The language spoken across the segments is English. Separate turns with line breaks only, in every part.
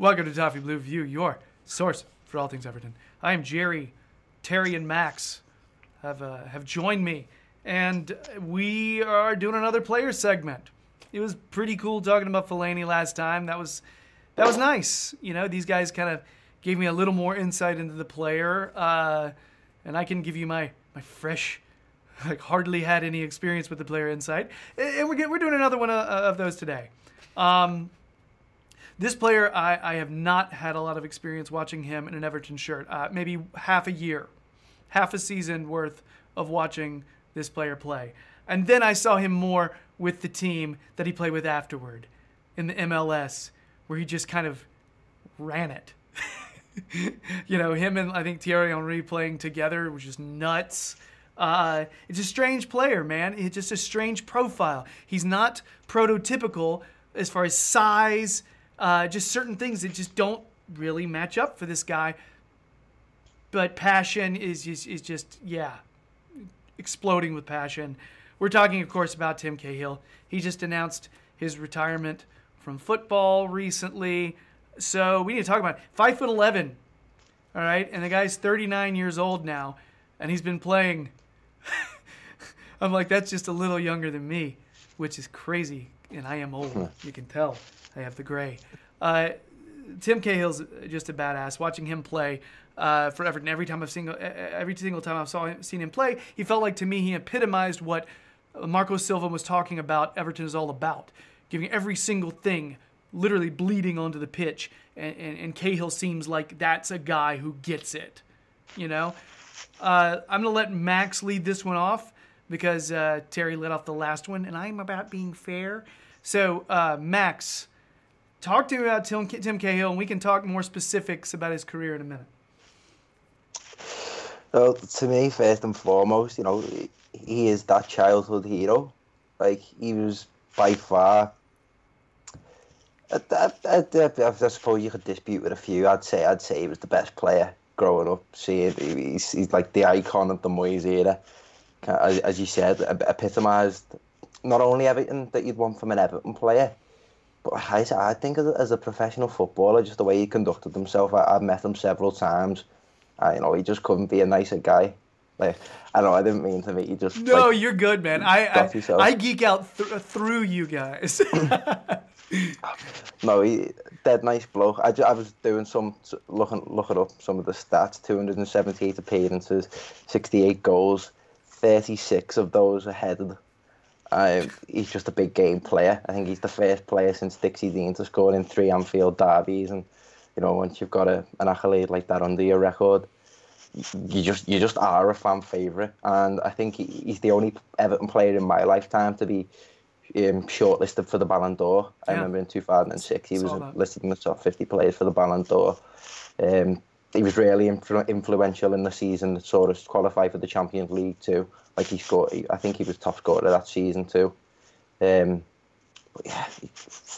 Welcome to Toffee Blue View, your source for all things Everton. I am Gerry. Terry and Max have joined me, and we are doing another player segment. It was pretty cool talking about Fellaini last time. That was nice. You know, these guys kind of gave me a little more insight into the player, and I can give you my fresh, like hardly had any experience with the player insight. And we're doing another one of those today. This player, I have not had a lot of experience watching him in an Everton shirt. Maybe half a season worth of watching this player play. And then I saw him more with the team that he played with afterward in the MLS, where he just kind of ran it. You know, him and I think Thierry Henry playing together was just nuts. It's a strange player, man. It's just a strange profile. He's not prototypical as far as size, just certain things that just don't really match up for this guy. But passion is just exploding with passion. We're talking, of course, about Tim Cahill. He just announced his retirement from football recently. So we need to talk about it. 5'11", all right? And the guy's 39 years old now, and he's been playing. I'm like, that's just a little younger than me, which is crazy. And I am old. You can tell. I have the gray. Tim Cahill's just a badass. Watching him play for Everton, every single time I've seen him play, he felt like, to me, he epitomized what Marco Silva was talking about Everton is all about. Giving every single thing, literally bleeding onto the pitch. And Cahill seems like that's a guy who gets it. You know? I'm going to let Max lead this one off because Terry led off the last one, and I'm about being fair. So, Max, talk to me about Tim Cahill, and we can talk more specifics about his career in a minute.
Well, to me, first and foremost, you know, he is that childhood hero. Like, he was by far. I suppose you could dispute with a few. I'd say he was the best player growing up. He's like the icon of the Moyes era. As you said, epitomised not only everything that you'd want from an Everton player, but I think as a professional footballer, just the way he conducted himself. I've met him several times. You know, he just couldn't be a nicer guy. Like, I know I didn't mean to make you just.
No,
like,
you're good, man. I geek out through you guys.
No, he dead nice bloke. I was doing looking up some of the stats. 278 appearances, 68 goals, 36 of those are headed. He's just a big game player. I think he's the first player since Dixie Dean to score in 3 Anfield derbies, and you know, once you've got an accolade like that under your record, you just are a fan favourite. And I think he's the only Everton player in my lifetime to be shortlisted for the Ballon d'Or. I remember in 2006 he was listed in the top 50 players for the Ballon d'Or. He was really influential in the season that saw us qualify for the Champions League too. Like, he scored, I think he was top scorer that season too. But yeah,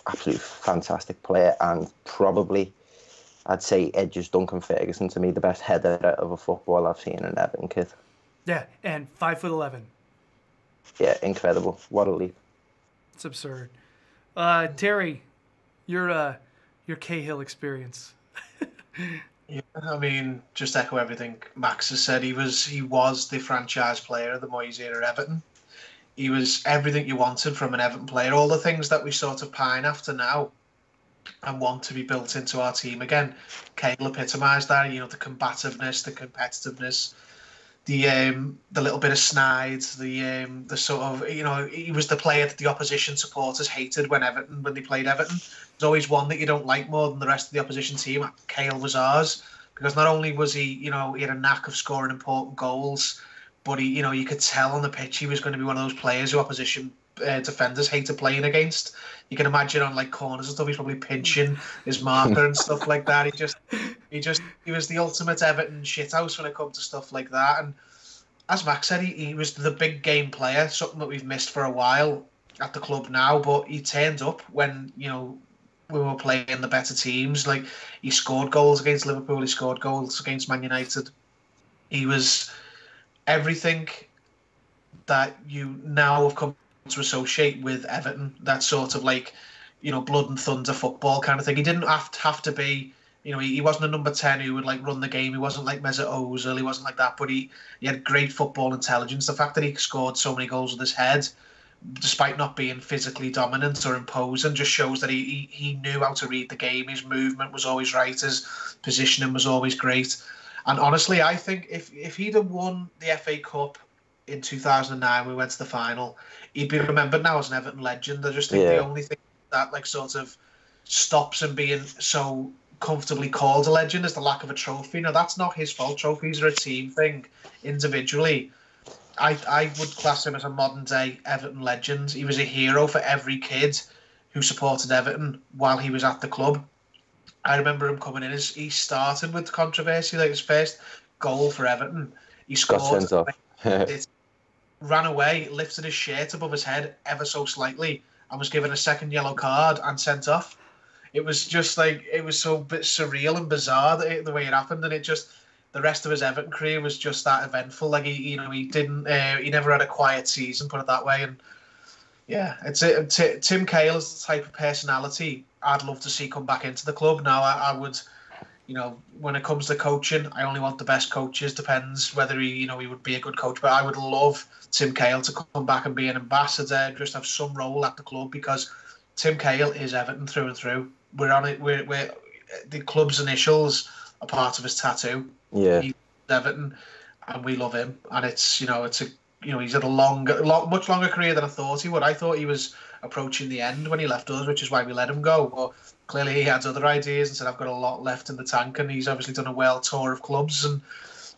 absolutely fantastic player, and probably, I'd say, edges Duncan Ferguson to me, the best header of a football I've seen in an Everton kid.
Yeah, and 5'11".
Yeah, incredible. What a leap.
It's absurd. Terry, your Cahill experience.
Yeah, I mean, just echo everything Max has said. He was the franchise player of the Moyes era Everton. He was everything you wanted from an Everton player. All the things that we sort of pine after now and want to be built into our team again. Cahill epitomised that. You know, the combativeness, the competitiveness, the little bit of snide, the sort of, you know, he was the player that the opposition supporters hated when they played Everton. There's always one that you don't like more than the rest of the opposition team. Cahill was ours, because not only was he, you know, he had a knack of scoring important goals, but he, you know, you could tell on the pitch he was going to be one of those players who opposition defenders hated playing against. You can imagine on like corners and stuff, he's probably pinching his marker and stuff like that. He was the ultimate Everton shithouse when it comes to stuff like that. And as Max said, he was the big game player, something that we've missed for a while at the club now. But he turned up when, you know, we were playing the better teams. Like, he scored goals against Liverpool, he scored goals against Man United. He was everything that you now have come to associate with Everton. That sort of, like, blood and thunder football kind of thing. He didn't have to be, he wasn't a number 10 who would like run the game. He wasn't like Mesut Ozil. He wasn't like that, but he had great football intelligence. The fact that he scored so many goals with his head, despite not being physically dominant or imposing, just shows that he knew how to read the game. His movement was always right. His positioning was always great. And honestly, I think if he'd have won the FA Cup in 2009, we went to the final, he'd be remembered now as an Everton legend. I just think the only thing that like sort of stops him being so comfortably called a legend is the lack of a trophy. Now, that's not his fault. Trophies are a team thing individually. I would class him as a modern-day Everton legend. He was a hero for every kid who supported Everton while he was at the club. I remember him coming in. He started with controversy, like his first goal for Everton. He scored, it ran away, lifted his shirt above his head ever so slightly, and was given a second yellow card and sent off. It was just like, it was so bit surreal and bizarre the way it happened, and it just, the rest of his Everton career was just that eventful. Like he never had a quiet season, put it that way. And yeah, Tim Cahill is the type of personality I'd love to see come back into the club. Now I would, when it comes to coaching, I only want the best coaches. Depends whether he would be a good coach. But I would love Tim Cahill to come back and be an ambassador, just have some role at the club, because Tim Cahill is Everton through and through. We're on it. We're the club's initials are part of his tattoo.
Yeah,
he's Everton, and we love him. And it's he's had a much longer career than I thought he would. I thought he was approaching the end when he left us, which is why we let him go. But clearly he had other ideas and said, I've got a lot left in the tank. And he's obviously done a world tour of clubs. And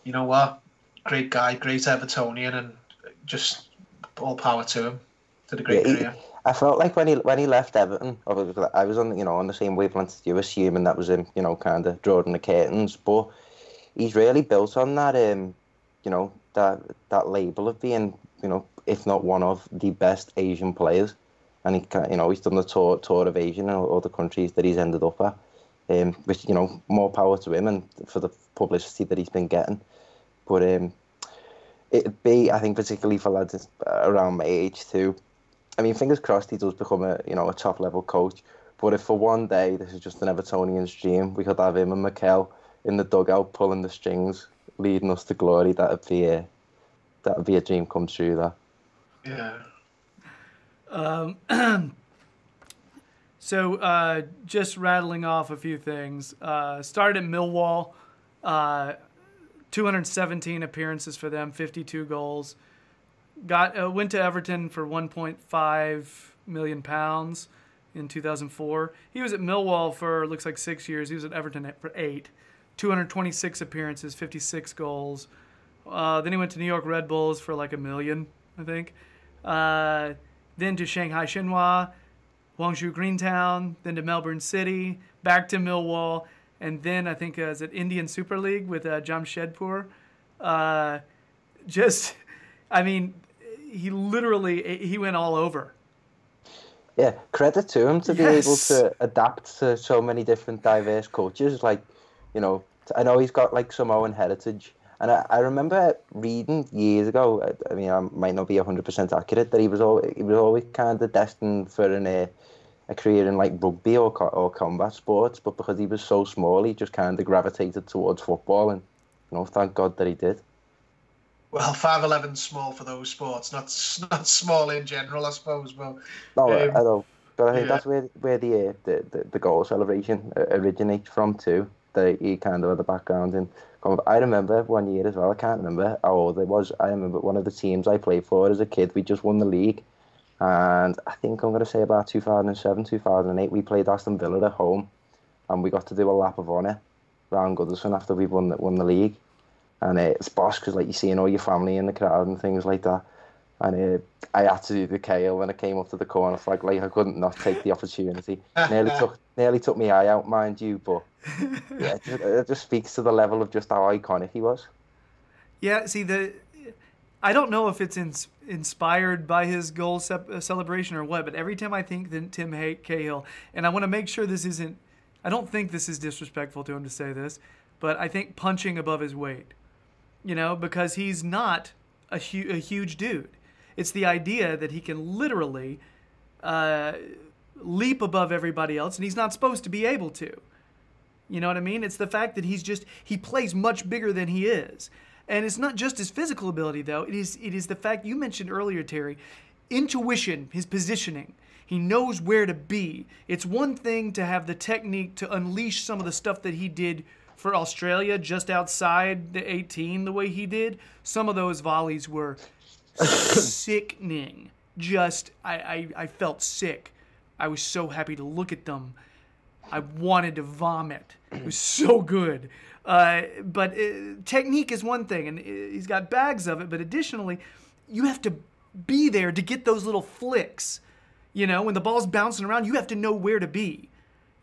you know what? Great guy, great Evertonian, and just all power to him. Did a great career.
I felt like when he left Everton, I was on the same wavelength as you, assuming that was him, kind of drawing the curtains. But he's really built on that, that label of being, if not one of the best Asian players. And he's done the tour of Asia and all the countries that he's ended up at, which, more power to him and for the publicity that he's been getting. But it'd be, I think, particularly for lads around my age too, I mean, fingers crossed he does become a top level coach. But if for one day this is just an Evertonian's dream, we could have him and Mikel in the dugout pulling the strings, leading us to glory. That'd be a dream come true. That.
Yeah.
So just rattling off a few things. Started at Millwall, 217 appearances for them, 52 goals. Went to Everton for £1.5 million in 2004. He was at Millwall for, looks like 6 years. He was at Everton for 8. 226 appearances, 56 goals. Then he went to New York Red Bulls for like $1 million, I think. Then to Shanghai Shenhua, Guangzhou Greentown, then to Melbourne City, back to Millwall, and then I think is it Indian Super League with Jamshedpur. He went all over.
Yeah, credit to him to be able to adapt to so many different diverse cultures. Like, I know he's got like Samoan heritage. And I remember reading years ago, I mean, I might not be 100% accurate, that he was always kind of destined for a career in like rugby or combat sports, but because he was so small, he just kind of gravitated towards football, and thank God that he did.
Well, 5'11" small for those sports, not small in general, I suppose. But
no, I know, but I think that's where the goal celebration originates from too. That he kind of had the background in. I remember one year as well. I can't remember how old I was. I remember one of the teams I played for as a kid. We just won the league, and I think I'm going to say about 2007, 2008. We played Aston Villa at home, and we got to do a lap of honour round Goodison after we won the league. And it's boss because like you seeing all your family in the crowd and things like that. And I had to do the Cahill when I came up to the corner flag. Like I couldn't not take the opportunity. Nearly took my eye out, mind you. But yeah, it just speaks to the level of just how iconic he was.
Yeah, see, I don't know if it's inspired by his goal celebration or what, but every time I think that Tim Cahill, and I want to make sure this isn't, I don't think this is disrespectful to him to say this, but I think punching above his weight, because he's not a huge dude. It's the idea that he can literally leap above everybody else, and he's not supposed to be able to. You know what I mean? It's the fact that he plays much bigger than he is. And it's not just his physical ability, though. It is the fact you mentioned earlier, Terry, intuition, his positioning. He knows where to be. It's one thing to have the technique to unleash some of the stuff that he did for Australia just outside the 18 the way he did. Some of those volleys were sickening. I felt sick. I was so happy to look at them. I wanted to vomit. It was so good. But technique is one thing, and he's got bags of it. But additionally, you have to be there to get those little flicks. You know, when the ball's bouncing around, you have to know where to be.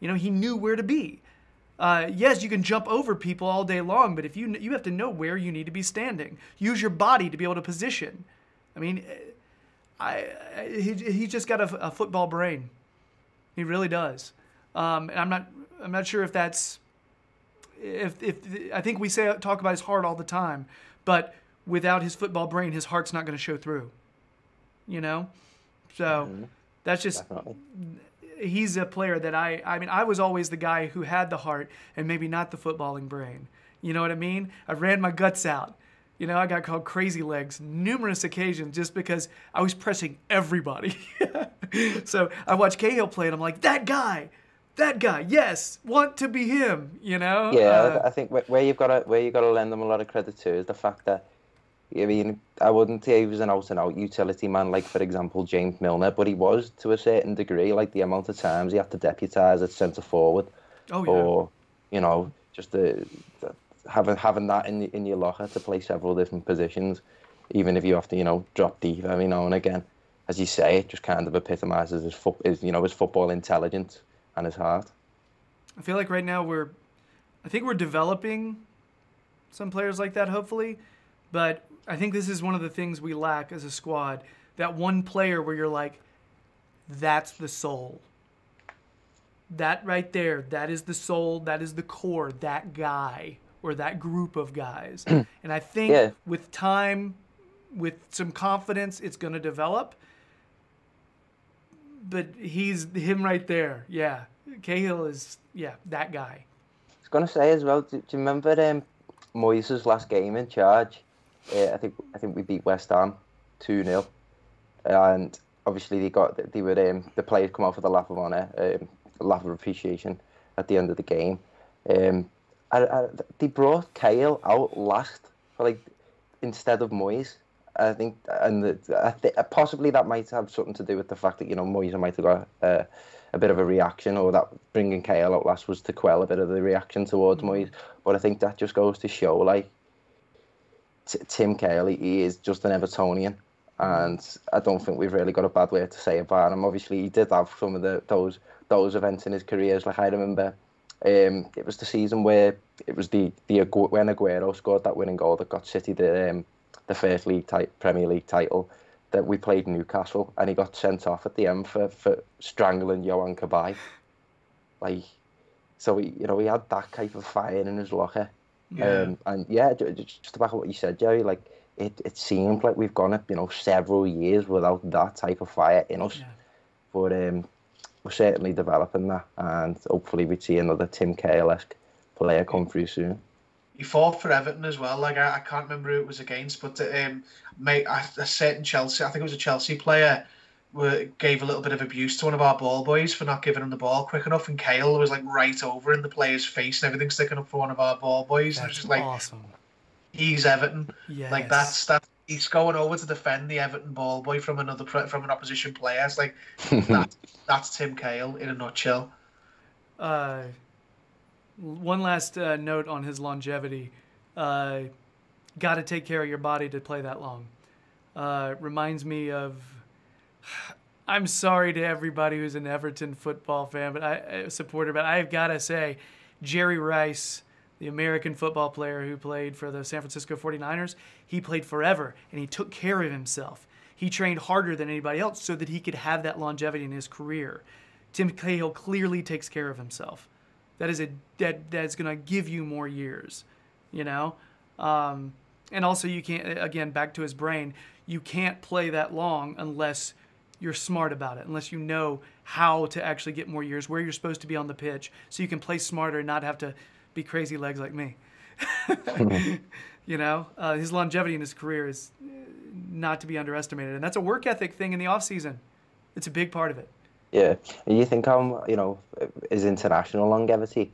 You know, he knew where to be. Yes, you can jump over people all day long, but if you have to know where you need to be standing. Use your body to be able to position. I mean, he just got a football brain. He really does. And I'm not sure if that's if I think we talk about his heart all the time, but without his football brain, his heart's not going to show through. You know, so that's just
Definitely.
He's a player that I mean I was always the guy who had the heart and maybe not the footballing brain. You know what I mean? I ran my guts out. You know, I got called crazy legs numerous occasions just because I was pressing everybody. So I watched Cahill play and I'm like, that guy, yes, want to be him, you know?
Yeah, I think where you've got to lend them a lot of credit to is the fact that, I mean, I wouldn't say he was an out-and-out utility man, like, for example, James Milner, but he was to a certain degree, like the amount of times he had to deputise at centre-forward.
Oh, yeah.
Or, you know, just having that in your locker to play several different positions, even if you have to, you know, drop deep every now and again. As you say, it just kind of epitomises his football intelligence and his heart.
I feel like right now I think we're developing some players like that, hopefully, but I think this is one of the things we lack as a squad. That one player where you're like, that's the soul. That right there, that is the soul, that is the core, that guy or that group of guys. And I think with time, with some confidence, it's going to develop. But he's him right there. Yeah. Cahill is, that guy.
I was going to say as well, do you remember Moyes' last game in charge? I think we beat West Ham 2-0. And obviously the players come out for the lap of honour, lap of appreciation at the end of the game. They brought Cahill out last instead of Moyes. I think, and possibly that might have something to do with the fact that, you know, Moyes might have got a bit of a reaction, or that bringing Cahill out last was to quell a bit of the reaction towards Moyes. But I think that just goes to show, like, Tim Cahill, he is just an Evertonian, and I don't think we've really got a bad word to say about him. Obviously, he did have some of those events in his careers. Like, I remember, it was the season where it was when Aguero scored that winning goal that got City the first Premier League title, that we played Newcastle, and he got sent off at the end for strangling Johan Cabaye. Like, so he had that type of fire in his locker.
Yeah.
And yeah, just about what you said, Gerry, like it seemed like we've gone, you know, several years without that type of fire in us. Yeah. But we're certainly developing that, and hopefully we see another Tim Cahill-esque player come through soon.
He fought for Everton as well. Like, I can't remember who it was against, but a certain Chelsea, I think it was a Chelsea player, gave a little bit of abuse to one of our ball boys for not giving him the ball quick enough, and Cahill was like right over in the player's face and everything, sticking up for one of our ball boys.
That's
and it was just like,
awesome.
He's Everton.
Yes.
Like that's he's going over to defend the Everton ball boy from an opposition player. It's like that's Tim Cahill in a nutshell.
One last note on his longevity. Got to take care of your body to play that long. Reminds me of... I'm sorry to everybody who's an Everton football fan, but supporter, but I've got to say, Gerry Rice, the American football player who played for the San Francisco 49ers, he played forever, and he took care of himself. He trained harder than anybody else so that he could have that longevity in his career. Tim Cahill clearly takes care of himself. That's going to give you more years, you know? And also you can't, again, back to his brain, you can't play that long unless you're smart about it, unless you know how to actually get more years, where you're supposed to be on the pitch, so you can play smarter and not have to be crazy legs like me. You know, his longevity in his career is not to be underestimated, and that's a work ethic thing in the off season. It's a big part of it.
Yeah, and you think his international longevity,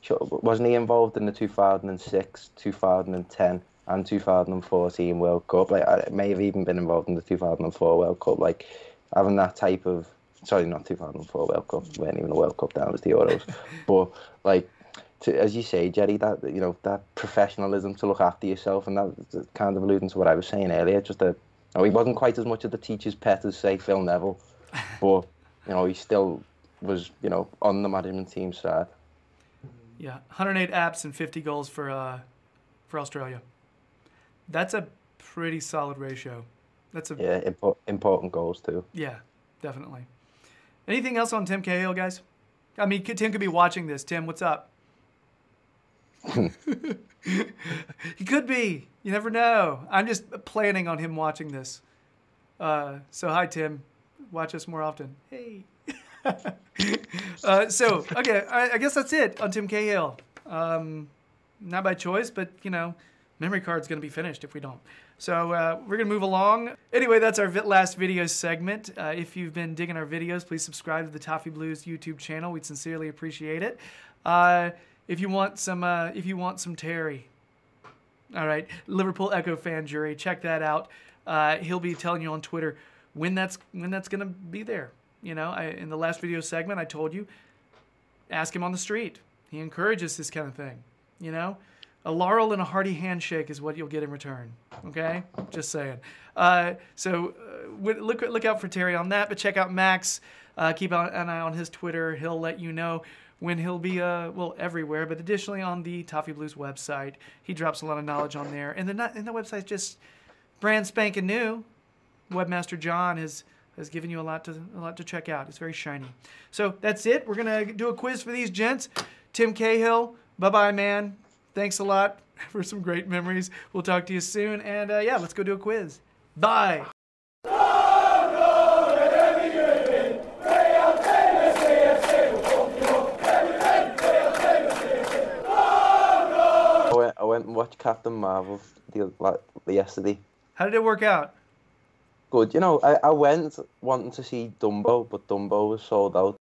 wasn't he involved in the 2006, 2010, and 2014 World Cup? Like, I may have even been involved in the 2004 World Cup. Like, having that type of, sorry, not 2004 World Cup, weren't even the World Cup, that was the Euros. But like, as you say, Gerry, that that professionalism to look after yourself, and that kind of alluding to what I was saying earlier. Just that, he wasn't quite as much of the teacher's pet as, say, Phil Neville, but he still was on the management team side.
Yeah, 108 apps and 50 goals for Australia. That's a pretty solid ratio.
Important goals too.
Yeah, definitely. Anything else on Tim Cahill, guys? I mean, Tim could be watching this. Tim, what's up? He could be. You never know. I'm just planning on him watching this. So hi, Tim. Watch us more often. Hey. Okay, I guess that's it on Tim Cahill. Not by choice, but memory card's going to be finished if we don't. So we're going to move along. Anyway, that's our last video segment. If you've been digging our videos, please subscribe to the Toffee Blues YouTube channel. We'd sincerely appreciate it. If you want some Terry, all right, Liverpool Echo fan Gerry, check that out. He'll be telling you on Twitter when that's going to be there. In the last video segment, I told you, ask him on the street. He encourages this kind of thing. A laurel and a hearty handshake is what you'll get in return. Okay, just saying. Look out for Terry on that. But check out Max. Keep an eye on his Twitter. He'll let you know when he'll be everywhere. But additionally on the Toffee Blues website, he drops a lot of knowledge on there. And the website's just brand spanking new. Webmaster John has given you a lot to check out. It's very shiny. So that's it. We're gonna do a quiz for these gents. Tim Cahill, bye-bye, man. Thanks a lot for some great memories. We'll talk to you soon. And let's go do a quiz. Bye.
I went and watched Captain Marvel yesterday.
How did it work out?
Good. I went wanting to see Dumbo, but Dumbo was sold out.